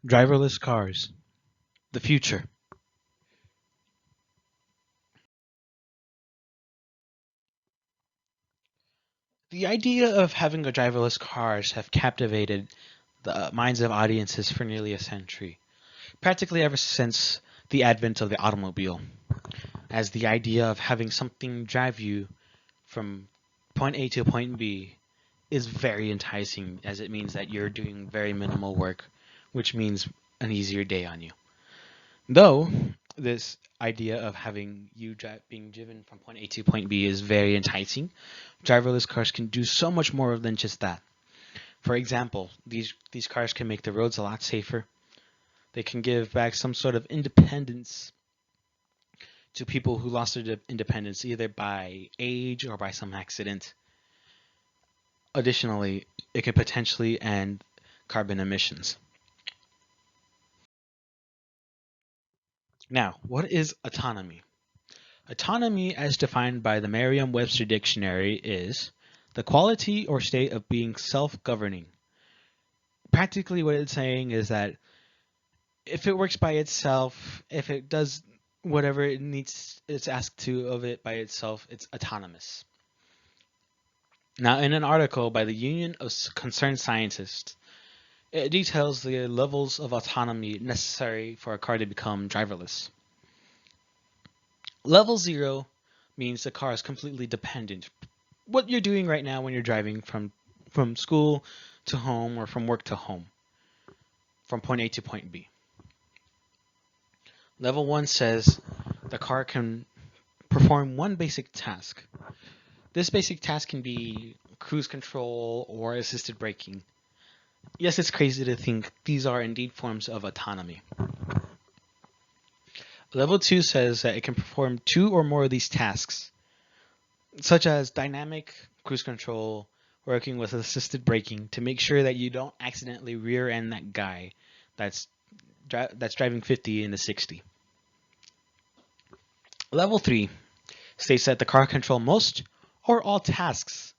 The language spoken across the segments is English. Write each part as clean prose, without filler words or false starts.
Driverless cars. The future. The idea of having a driverless cars have captivated the minds of audiences for nearly a century, practically ever since the advent of the automobile, as the idea of having something drive you from point A to point B is very enticing, as it means that you're doing very minimal work, which means an easier day on you. Though this idea of having being driven from point A to point B is very enticing, driverless cars can do so much more than just that. For example, these cars can make the roads a lot safer. They can give back some sort of independence to people who lost their independence either by age or by some accident. Additionally, it can potentially end carbon emissions. Now, what is autonomy? Autonomy, as defined by the Merriam-Webster Dictionary, is the quality or state of being self-governing. Practically what it's saying is that if it works by itself, if it does whatever it needs, it's asked to of it by itself, it's autonomous. Now, in an article by the Union of Concerned Scientists, it details the levels of autonomy necessary for a car to become driverless. Level 0 means the car is completely dependent. What you're doing right now when you're driving from school to home or from work to home, from point A to point B. Level 1 says the car can perform one basic task. This basic task can be cruise control or assisted braking. Yes, it's crazy to think these are indeed forms of autonomy. Level 2 says that it can perform 2 or more of these tasks, such as dynamic cruise control, working with assisted braking to make sure that you don't accidentally rear end that guy that's driving 50 in the 60. Level 3 states that the car can control most or all tasks,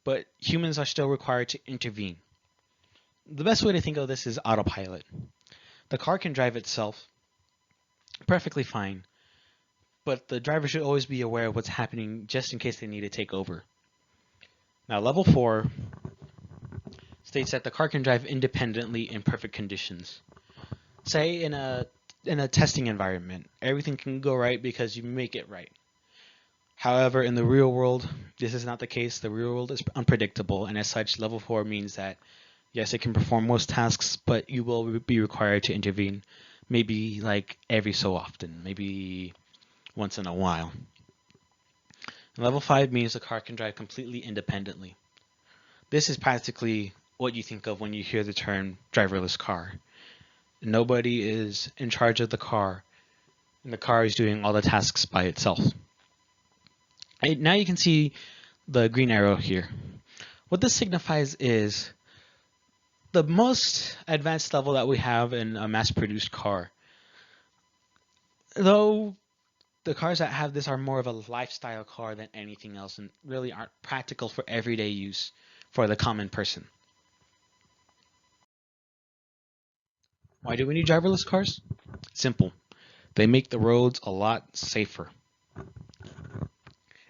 but humans are still required to intervene. The best way to think of this is autopilot. The car can drive itself perfectly fine, but the driver should always be aware of what's happening just in case they need to take over. Now, level 4 states that the car can drive independently in perfect conditions. Say in a testing environment, everything can go right because you make it right. However, in the real world, this is not the case. The real world is unpredictable, and as such, level 4 means that yes, it can perform most tasks, but you will be required to intervene, maybe like every so often, maybe once in a while. And level 5 means the car can drive completely independently. This is practically what you think of when you hear the term driverless car. Nobody is in charge of the car, and the car is doing all the tasks by itself. And now you can see the green arrow here. What this signifies is the most advanced level that we have in a mass-produced car. Though the cars that have this are more of a lifestyle car than anything else and really aren't practical for everyday use for the common person. Why do we need driverless cars? Simple. They make the roads a lot safer.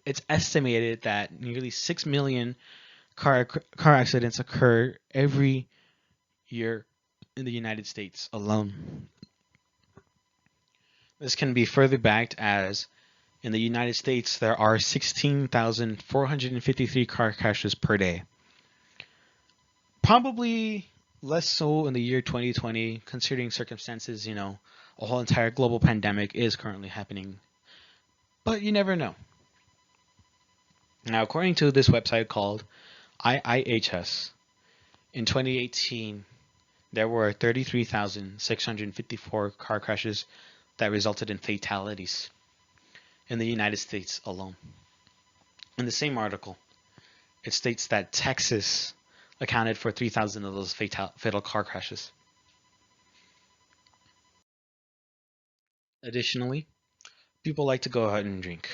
It's estimated that nearly 6 million car accidents occur every year in the United States alone. This can be further backed as in the United States there are 16,453 car crashes per day. Probably less so in the year 2020, considering circumstances, a whole entire global pandemic is currently happening. But you never know. Now, according to this website called IIHS, in 2018, there were 33,654 car crashes that resulted in fatalities in the United States alone. In the same article, it states that Texas accounted for 3,000 of those fatal car crashes. Additionally, people like to go out and drink.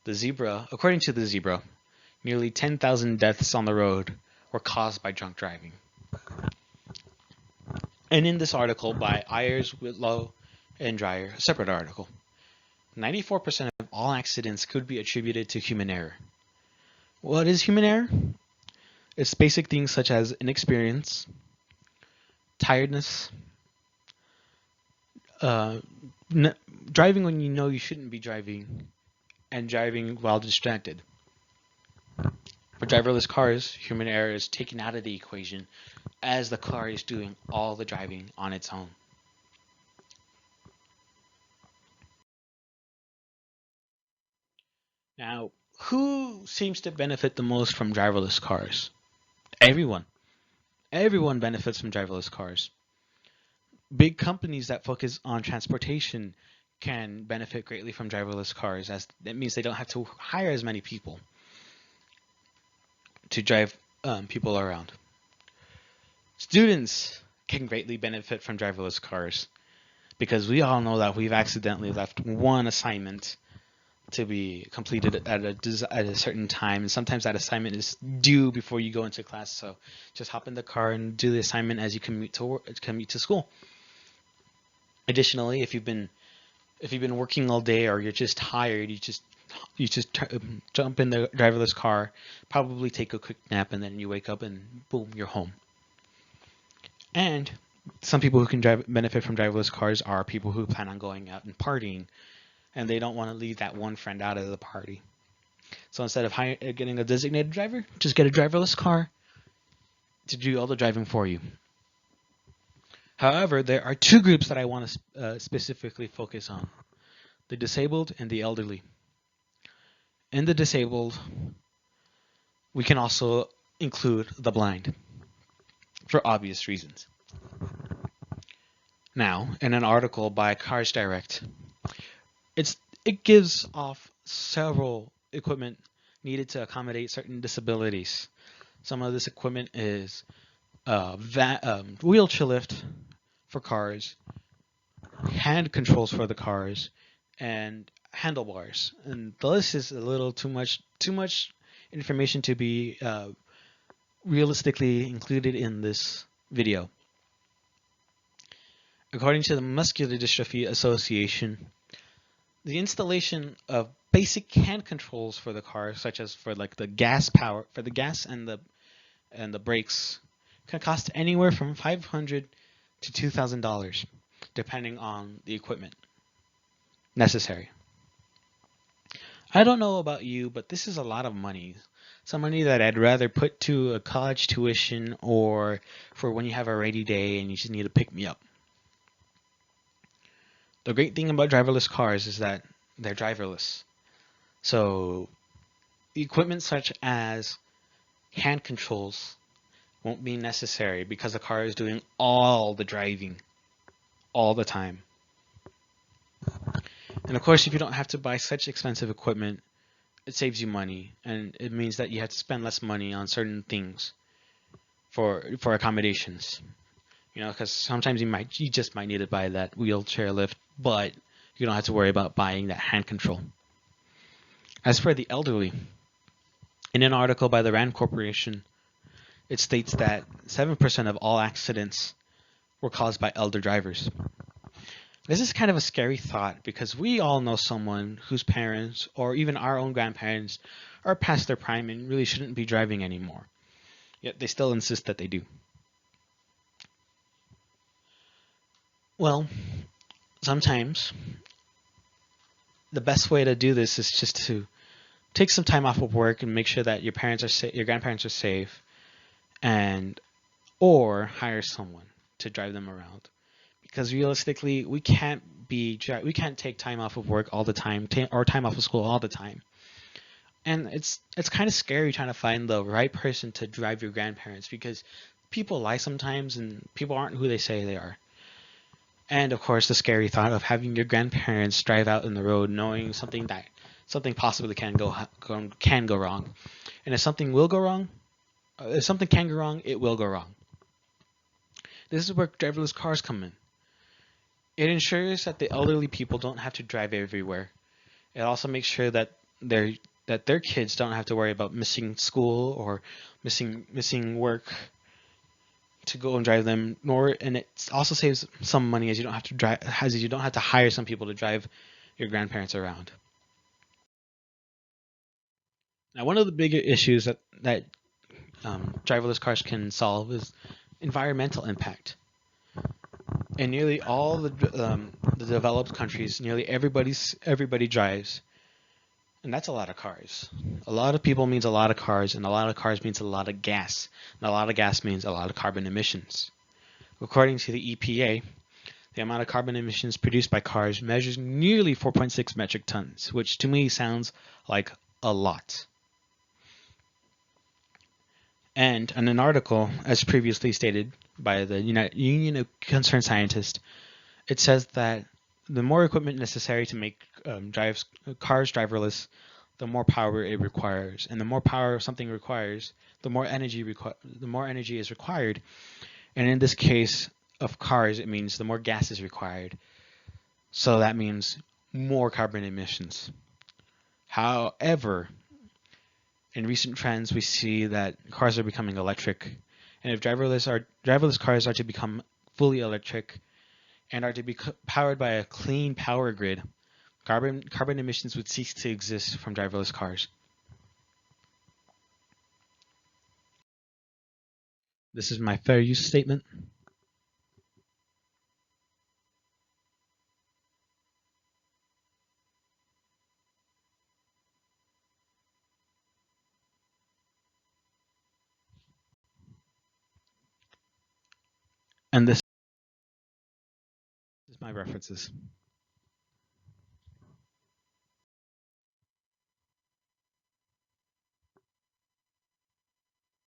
According to the Zebra, nearly 10,000 deaths on the road were caused by drunk driving. And in this article by Ayers, Whitlow, and Dreyer, a separate article, 94% of all accidents could be attributed to human error. What is human error? It's basic things such as inexperience, tiredness, uh, driving when you know you shouldn't be driving, and driving while distracted. For driverless cars, human error is taken out of the equation as the car is doing all the driving on its own. Now, who seems to benefit the most from driverless cars? Everyone. Everyone benefits from driverless cars. Big companies that focus on transportation can benefit greatly from driverless cars, as that means they don't have to hire as many people to drive people around. Students can greatly benefit from driverless cars because we all know that we've accidentally left one assignment to be completed at a certain time, and sometimes that assignment is due before you go into class. So just hop in the car and do the assignment as you commute to school. Additionally, if you've been working all day or you're just tired, you just jump in the driverless car, probably take a quick nap, and then you wake up and boom, you're home. And some people who can benefit from driverless cars are people who plan on going out and partying, and they don't want to leave that one friend out of the party. So instead of getting a designated driver, just get a driverless car to do all the driving for you. However, there are two groups that I want to specifically focus on: the disabled and the elderly. In the disabled, we can also include the blind, for obvious reasons. Now, in an article by Cars Direct, it gives off several equipment needed to accommodate certain disabilities. Some of this equipment is wheelchair lift for cars, hand controls for the cars, and handlebars. And the list is a little too much information to be realistically included in this video. According to the Muscular Dystrophy Association, the installation of basic hand controls for the car, such as for like the gas and the brakes, can cost anywhere from $500 to $2,000, depending on the equipment necessary. I don't know about you, but this is a lot of money. Some money that I'd rather put to a college tuition or for when you have a rainy day and you just need to pick me up. The great thing about driverless cars is that they're driverless. So equipment such as hand controls won't be necessary because the car is doing all the driving all the time. And of course, if you don't have to buy such expensive equipment, it saves you money, and it means that you have to spend less money on certain things for accommodations. You know, because sometimes you just might need to buy that wheelchair lift, but you don't have to worry about buying that hand control. As for the elderly, in an article by the Rand Corporation, it states that 7% of all accidents were caused by elder drivers. This is kind of a scary thought because we all know someone whose parents or even our own grandparents are past their prime and really shouldn't be driving anymore. Yet they still insist that they do. Well, sometimes the best way to do this is just to take some time off of work and make sure that your grandparents are safe, or hire someone to drive them around. Because realistically, we can't take time off of work all the time, or time off of school all the time. And it's kind of scary trying to find the right person to drive your grandparents because people lie sometimes and people aren't who they say they are. And of course, the scary thought of having your grandparents drive out in the road knowing something possibly can go wrong. And if something can go wrong, it will go wrong. This is where driverless cars come in. It ensures that the elderly people don't have to drive everywhere. It also makes sure that their kids don't have to worry about missing school or missing work to go and drive them, nor and it also saves some money as you don't have to drive as you don't have to hire some people to drive your grandparents around. Now, one of the bigger issues that driverless cars can solve is environmental impact. In nearly all the developed countries, nearly everybody drives, and that's a lot of cars. A lot of people means a lot of cars, and a lot of cars means a lot of gas, and a lot of gas means a lot of carbon emissions. According to the EPA, the amount of carbon emissions produced by cars measures nearly 4.6 metric tons, which to me sounds like a lot. And in an article, as previously stated by the Union of Concerned Scientists, it says that the more equipment necessary to make cars driverless, the more power it requires, and the more power something requires, the more energy is required. And in this case of cars, it means the more gas is required. So that means more carbon emissions. However, in recent trends, we see that cars are becoming electric, and if driverless cars are to become fully electric and are to be powered by a clean power grid, carbon emissions would cease to exist from driverless cars. This is my fair use statement. And this is my references.